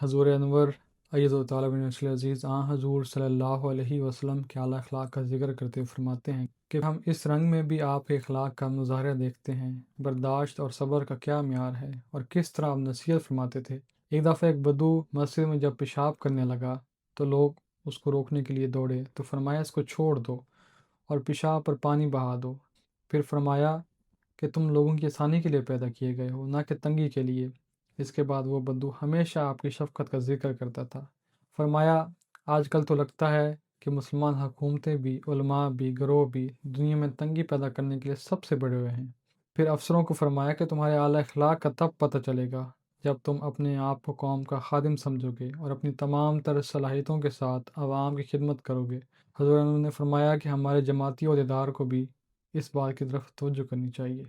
حضور انور ایض و طالب نسل عزیز حضور صلی اللہ علیہ وسلم کے اعلیٰ اخلاق کا ذکر کرتے ہوئے فرماتے ہیں کہ ہم اس رنگ میں بھی آپ کے اخلاق کا مظاہرہ دیکھتے ہیں، برداشت اور صبر کا کیا معیار ہے، اور کس طرح آپ نصیحت فرماتے تھے۔ ایک دفعہ ایک بدو مسجد میں جب پیشاب کرنے لگا تو لوگ اس کو روکنے کے لیے دوڑے، تو فرمایا اس کو چھوڑ دو اور پیشاب پر پانی بہا دو۔ پھر فرمایا کہ تم لوگوں کی آسانی کے لیے پیدا کیے گئے ہو، نہ کہ تنگی کے لیے۔ اس کے بعد وہ بدو ہمیشہ آپ کی شفقت کا ذکر کرتا تھا۔ فرمایا آج کل تو لگتا ہے کہ مسلمان حکومتیں بھی، علماء بھی، گروہ بھی دنیا میں تنگی پیدا کرنے کے لیے سب سے بڑے ہوئے ہیں۔ پھر افسروں کو فرمایا کہ تمہارے اعلیٰ اخلاق کا تب پتہ چلے گا جب تم اپنے آپ کو قوم کا خادم سمجھو گے اور اپنی تمام تر صلاحیتوں کے ساتھ عوام کی خدمت کرو گے۔ حضور نے فرمایا کہ ہمارے جماعتی عہدیدار کو بھی اس بات کی طرف توجہ کرنی چاہیے۔